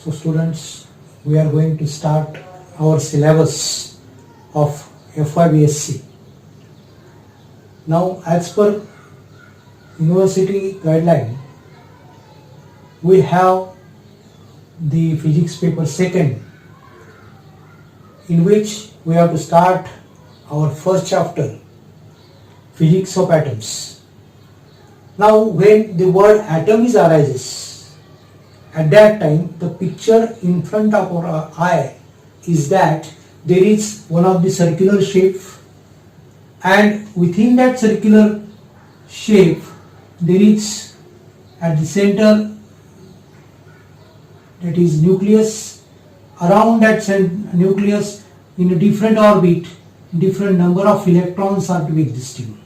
So students, we are going to start our syllabus of FYBSc. Now as per university guideline, we have the physics paper second, in which we have to start our first chapter, physics of atoms. Now when the word atom is arises, at that time the picture in front of our eye is that there is one of the circular shape, and within that circular shape there is at the center, that is nucleus. Around that nucleus, in a different orbit, different number of electrons are to be existing.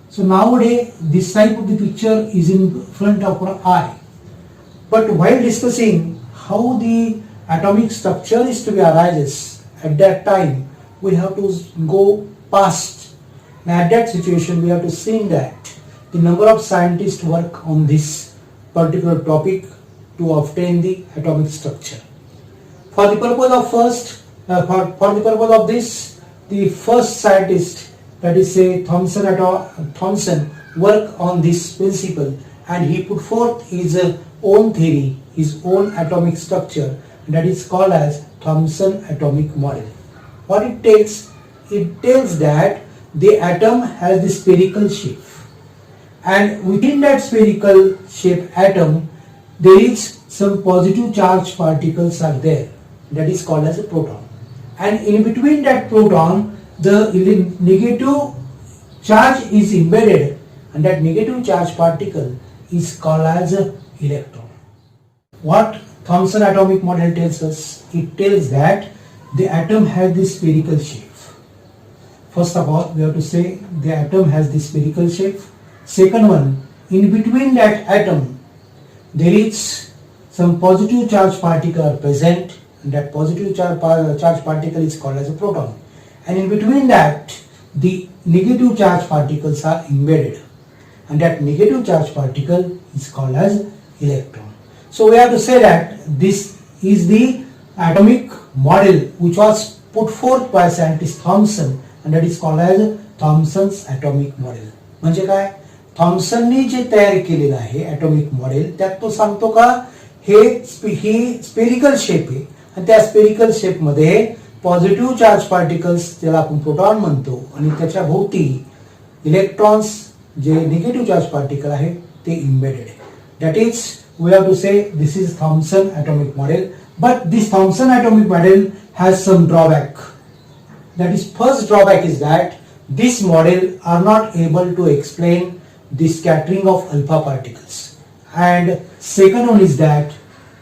So nowadays this type of the picture is in front of our eye. But while discussing how the atomic structure is to be arises, at that time we have to go past. And at that situation we have to see that the number of scientists work on this particular topic to obtain the atomic structure. For the purpose of for the purpose of this, the first scientist, that is say Thomson, worked on this principle, and he put forth his own theory, his own atomic structure, that is called as Thomson atomic model. What it tells? It tells that the atom has the spherical shape, and within that spherical shape atom there is some positive charge particles are there, that is called as a proton, and in between that proton the negative charge is embedded, and that negative charge particle is called as a electron. What Thomson atomic model tells us? It tells that the atom has this spherical shape. First of all, we have to say the atom has this spherical shape. Second one, in between that atom there is some positive charge particle are present, and that positive charge particle is called as a proton, and in between that the negative charge particles are embedded, and that negative charge particle is called as electron. So we have to say that this is the atomic model which was put forth by scientist Thomson, and that is called as Thomson's atomic model. म्हणजे काय? थॉम्सननी जे तयार केलेलं आहे atomic model, त्यात तो सांगतो का ही spherical shape आहे, आणि त्या स्पेरिकल शेप मध्ये पॉझिटिव्ह चार्ज पार्टिकल्स, ज्याला आपण प्रोटॉन म्हणतो, आणि त्याच्या भोवती इलेक्ट्रॉन्स जे निगेटिव्ह चार्ज पार्टिकल आहे ते एम्बेडेड आहे. That is we have to say this is Thomson atomic model, but this Thomson atomic model has some drawback. That is, first drawback is that this model are not able to explain the scattering of alpha particles, and second one is that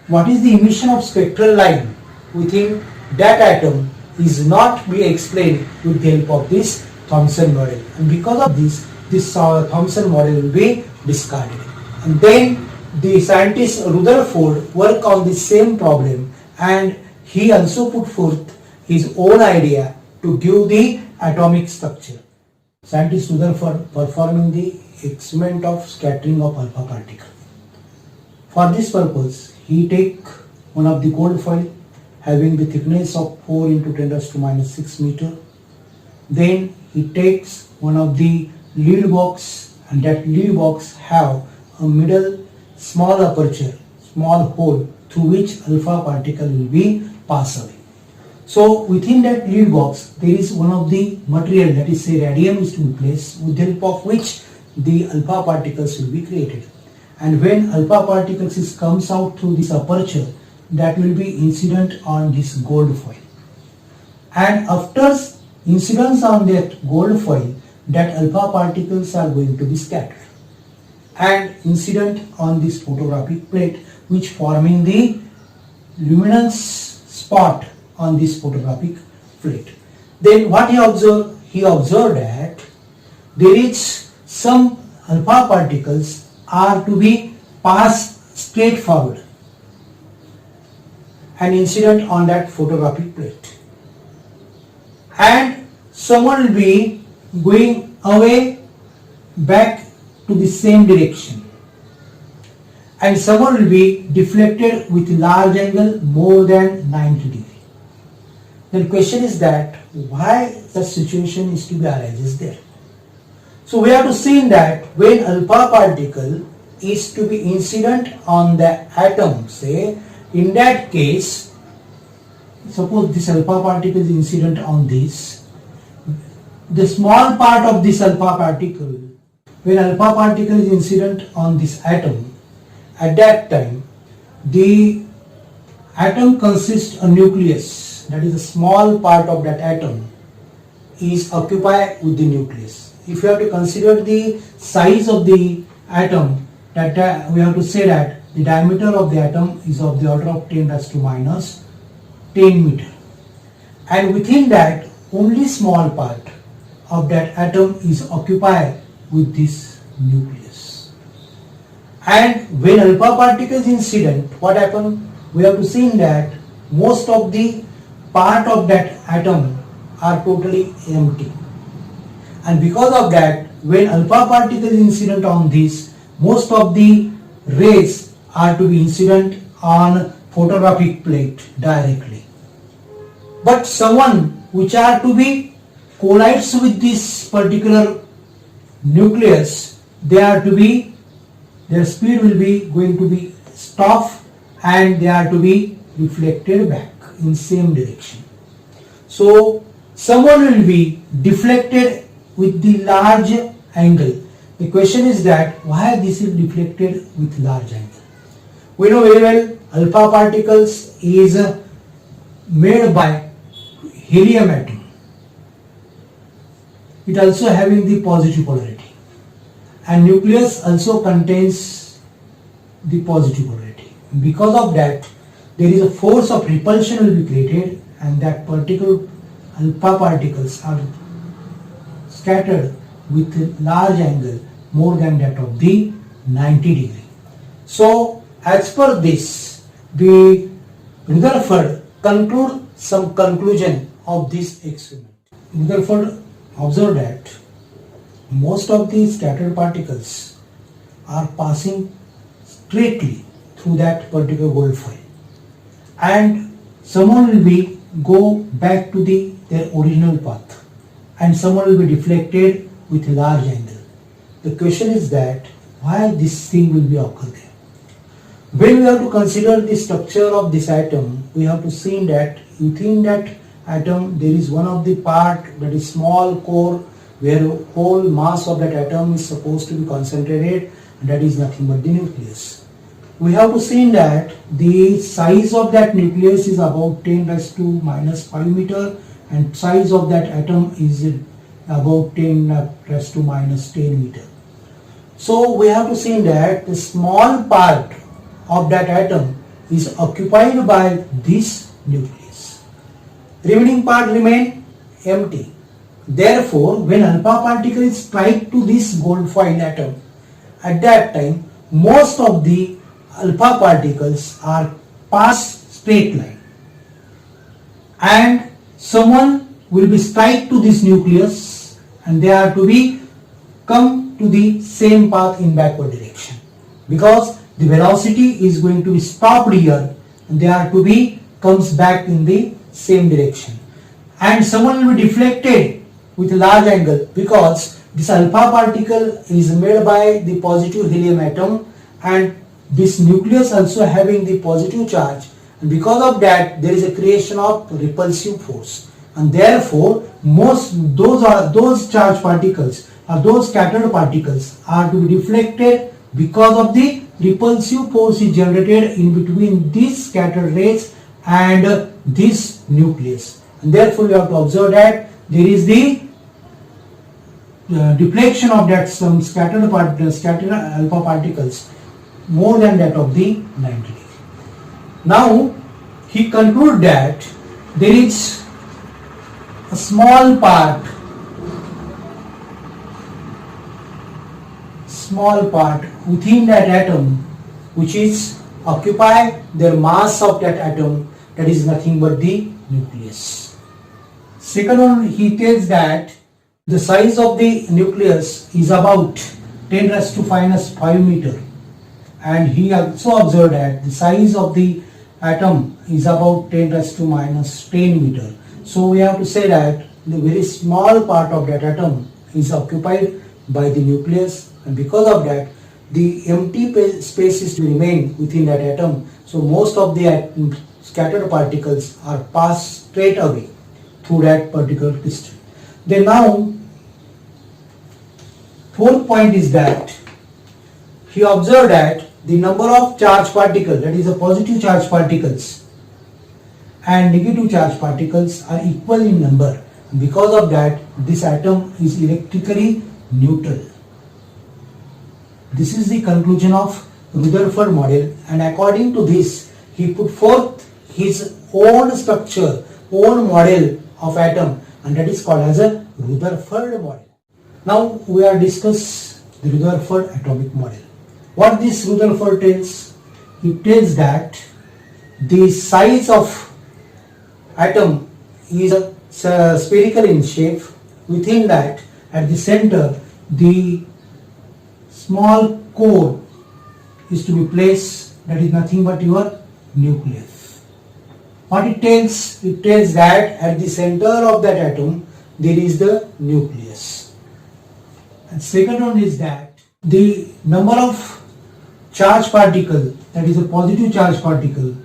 what is the emission of spectral line within that atom is not be explained with the help of this Thomson model, and because of this Thomson model will be discarded. And then the scientist Rutherford worked on the same problem, and he also put forth his own idea to give the atomic structure. Scientist Rutherford performing the experiment of scattering of alpha particle. For this purpose, he take one of the gold foil having the thickness of 4 into 10 raised to minus 6 meter. Then he takes one of the lead box, and that lead box have a middle small aperture, small hole through which alpha particle will be passed away. So within that lead box there is one of the material, that is say radium, is to be placed, with the help of which the alpha particles will be created. And when alpha particles comes out through this aperture, that will be incident on this gold foil. And after incidence on that gold foil, that alpha particles are going to be scattered and incident on this photographic plate, which forming the luminance spot on this photographic plate. Then what he observed? He observed that there is some alpha particles are to be passed straight forward and incident on that photographic plate, and someone will be going away back to the same direction, and someone will be deflected with large angle more than 90 degree. Then question is that why the situation is to be arises there. So we have to see that when alpha particle is to be incident on the atom, say in that case, suppose this alpha particle is incident on this, the small part of this alpha particle, when alpha particle is incident on this atom, at that time the atom consists of nucleus, that is a small part of that atom is occupied with the nucleus. If you have to consider the size of the atom, that we have to say that the diameter of the atom is of the order of 10 raised to minus 10 meter, and within that only small part of that atom is occupied with this nucleus. And when alpha particle is incident, what happens? We have to see that most of the part of that atom are totally empty, and because of that when alpha particle is incident on this, most of the rays are to be incident on photographic plate directly. But someone which are to be collides with this particular nucleus, they are to be, their speed will be going to be stop and they are to be reflected back in same direction. So someone will be deflected with the large angle. The question is that why this is deflected with large angle. We know very well alpha particles is made by helium atom. It also having the positive polarity, and nucleus also contains the positive polarity. Because of that there is a force of repulsion will be created, and that particular alpha particles are scattered with a large angle more than that of the 90 degree. So as per this, the Rutherford conclude some conclusion of this experiment. Rutherford observed that most of the scattered particles are passing straightly through that particular gold foil, and someone will be go back to their original path, and someone will be deflected with a large angle. The question is that why this thing will be occur there. When we have to consider the structure of this atom, we have to see that within that atom there is one of the part, that is small core, where whole mass of that atom is supposed to be concentrated, and that is nothing but the nucleus. We have to see that the size of that nucleus is about 10 raised to minus 5 meter, and size of that atom is about 10 raised to minus 10 meter. So we have to see that the small part of that atom is occupied by this nucleus. Remaining part remain empty. Therefore, when alpha particle is strike to this gold foil atom, at that time most of the alpha particles are pass straight line, and someone will be strike to this nucleus, and they are to be come to the same path in backward direction, because the velocity is going to be stopped here, and they are to be comes back in the same direction, and someone will be deflected with a large angle, because this alpha particle is made by the positive helium atom, and this nucleus also having the positive charge, and because of that there is a creation of repulsive force, and therefore most those charged particles or those scattered particles are to be deflected, because of the repulsive force is generated in between these scattered rays and this nucleus, and therefore you have to observe that there is the deflection of that some scattered alpha particles more than that of the 90 degree. Now he concluded that there is a small part within that atom which is occupy their mass of that atom, that is nothing but the nucleus. Second one, he tells that the size of the nucleus is about 10 raised to minus 5 meter, and he also observed that the size of the atom is about 10 raised to minus 10 meter. So we have to say that the very small part of that atom is occupied by the nucleus, and because of that the empty spaces remain within that atom. So most of the scattered particles are passed straight away through that particular crystal. Then now fourth point is that he observed that the number of charged particles, that is the positive charged particles and negative charged particles, are equal in number. Because of that this atom is electrically neutral. This is the conclusion of Rutherford model, and according to this he put forth his own structure, own model of atom, and that is called as a Rutherford model. Now we are discuss the Rutherford atomic model. What this Rutherford tells? It tells that the size of atom is spherical in shape. Within that, at the center, the small core is to be placed, that is nothing but your nucleus. What it tells? It tells that at the center of that atom there is the nucleus. And second one is that the number of charged particle, that is a positive charged particle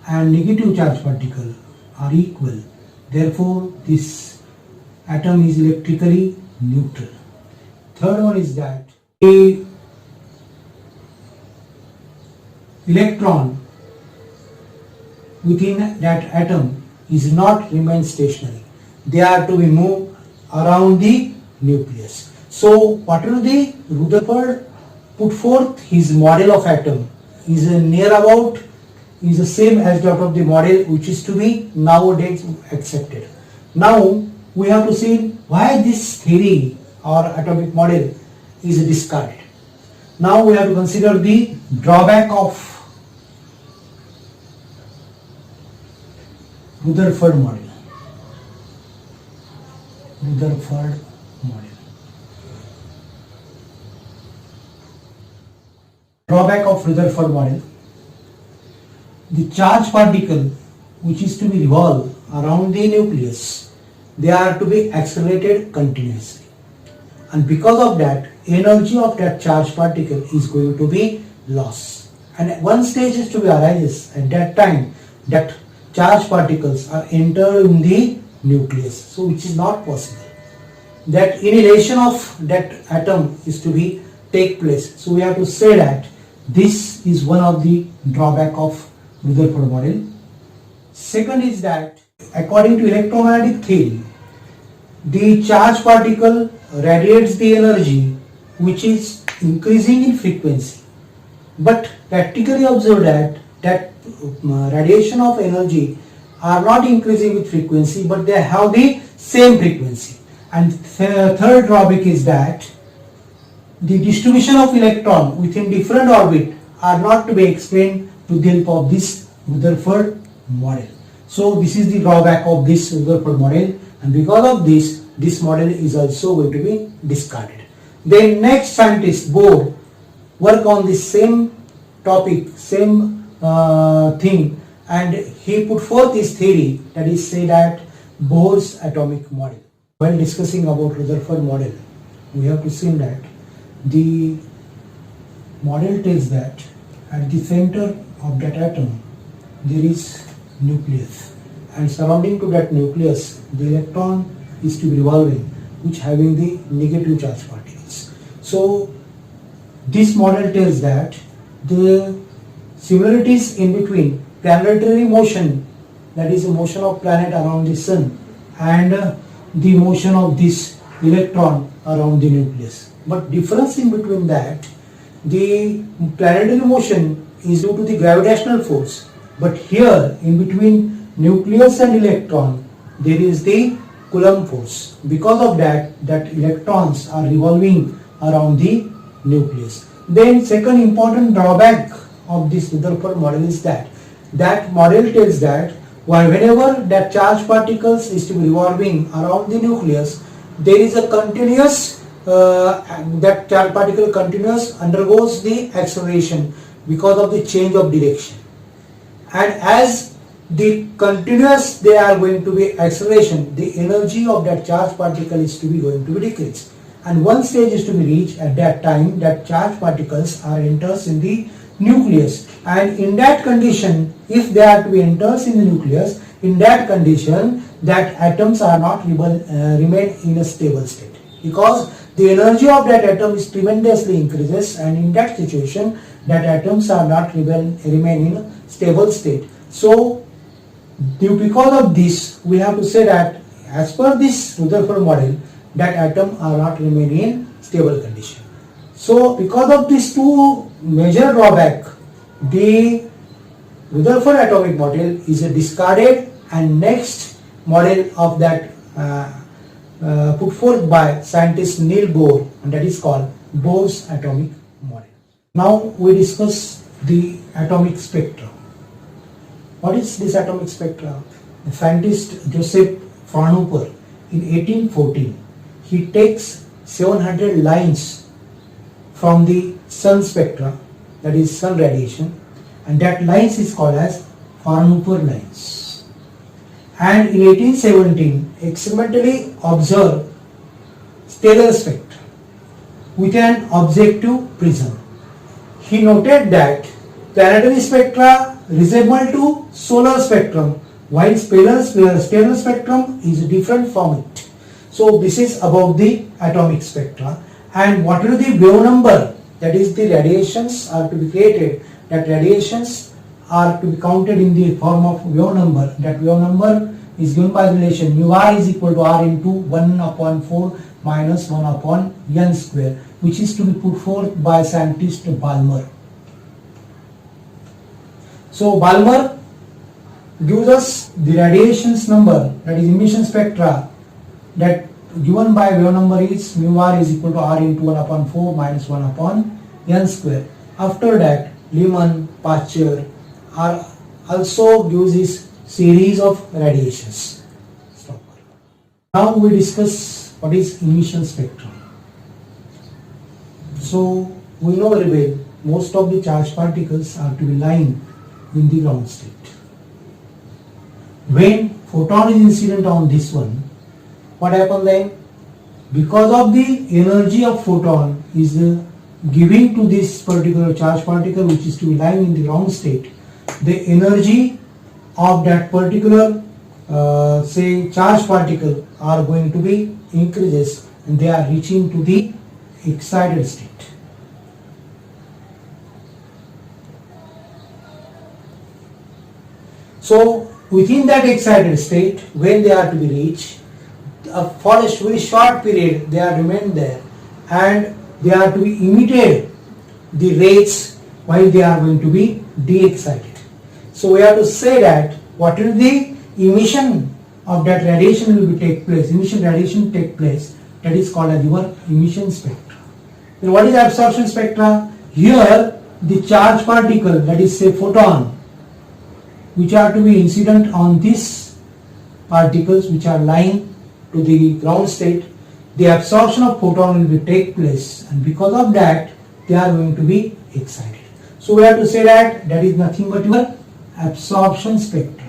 and negative charged particle, are equal. Therefore this atom is electrically neutral. Third one is that the electron within that atom is not remain stationary. They are to be moved around the nucleus. So whatever the Rutherford put forth his model of atom is near about is the same as that of the model which is to be nowadays accepted. Now we have to see why this theory or atomic model is discarded. Now we have to consider the drawback of Rutherford model. Rutherford model. Drawback of Rutherford model. The charged particle which is to be revolve around the nucleus, they are to be accelerated continuously, and because of that energy of that charged particle is going to be lost, and one stage is to be arises at that time that charged particles are entered in the nucleus, so which is not possible. That annihilation of that atom is to be take place. So we have to say that this is one of the drawback of Rutherford model. Second is that according to electromagnetic theory, the charged particle radiates the energy which is increasing in frequency, but practically observed that radiation of energy are not increasing with frequency, but they have the same frequency. And third drawback is that the distribution of electron within different orbit are not to be explained with the help of this Rutherford model. So this is the drawback of this Rutherford model, and because of this model is also going to be discarded. Then next scientist Bohr work on the same topic, same thing, and he put forth his theory, that is say that Bohr's atomic model. While discussing about Rutherford model, we have to see that the model tells that at the center of that atom there is nucleus, and surrounding to that nucleus the electron is to be revolving, which having the negative charge particles. So this model tells that the similarities in between planetary motion, that is the motion of planet around the sun, and the motion of this electron around the nucleus. But difference in between that, the planetary motion is due to the gravitational force, but here in between nucleus and electron there is the Coulomb force. Because of that electrons are revolving around the nucleus. Then second important drawback of this Rutherford model is that model tells that whenever that charged particles is to be revolving around the nucleus, there is a continuous that charged particle continuous undergoes the acceleration because of the change of direction, and as the continuous they are going to be acceleration, the energy of that charged particle is to be going to be decreased, and one stage is to be reached at that time that charged particles are enters in the nucleus, and in that condition, if they are to be enters in the nucleus, in that condition that atoms are not remain in a stable state, because the energy of that atom is tremendously increases, and in that situation that atoms are not remain in a stable state. So because of this we have to say that as per this Rutherford model that atom are not remain in stable condition. So because of these two major drawback, the Rutherford atomic model is discarded, and next model of that put forth by scientist Niels Bohr, and that is called Bohr's atomic model. Now we discuss the atomic spectra. What is this atomic spectra? The scientist Joseph Fraunhofer in 1814, he takes 700 lines from the sun spectra, that is sun radiation, and that lines is called as Fraunhofer lines. And in 1817 experimentally observed stellar spectra with an objective prism. He noted that planetary spectra resemble to solar spectrum, while stellar spectrum is different from it. So this is about the atomic spectra. And what will the wave number, that is the radiations are to be created, that radiations are to be counted in the form of wave number. That wave number is given by the relation mu r is equal to r into 1 upon 4 minus 1 upon n square, which is to be put forth by scientist Balmer. So Balmer gives us the radiations number, that is emission spectra, that given by wave number is mu r is equal to r into 1 upon 4 minus 1 upon n square. After that, Lyman, Parcher are also gives his series of radiations. Now we discuss what is emission spectrum. So we know very well most of the charged particles are to be lying in the ground state. When photon is incident on this one, what happens then? Because of the energy of photon is giving to this particular charged particle which is to be lying in the ground state, the energy of that particular say charged particle are going to be increases, and they are reaching to the excited state. So within that excited state, when they are to be reached, for a very short period they are remain there, and they are to be emitted the rays while they are going to be de-excited. So we have to say that what is the emission of that radiation will be take place, emission radiation take place, that is called as your emission spectra. Then what is absorption spectra? Here the charged particle, that is say photon, which are to be incident on these particles which are lying to the ground state, the absorption of photon will be take place, and because of that they are going to be excited. So we have to say that that is nothing but your absorption spectra.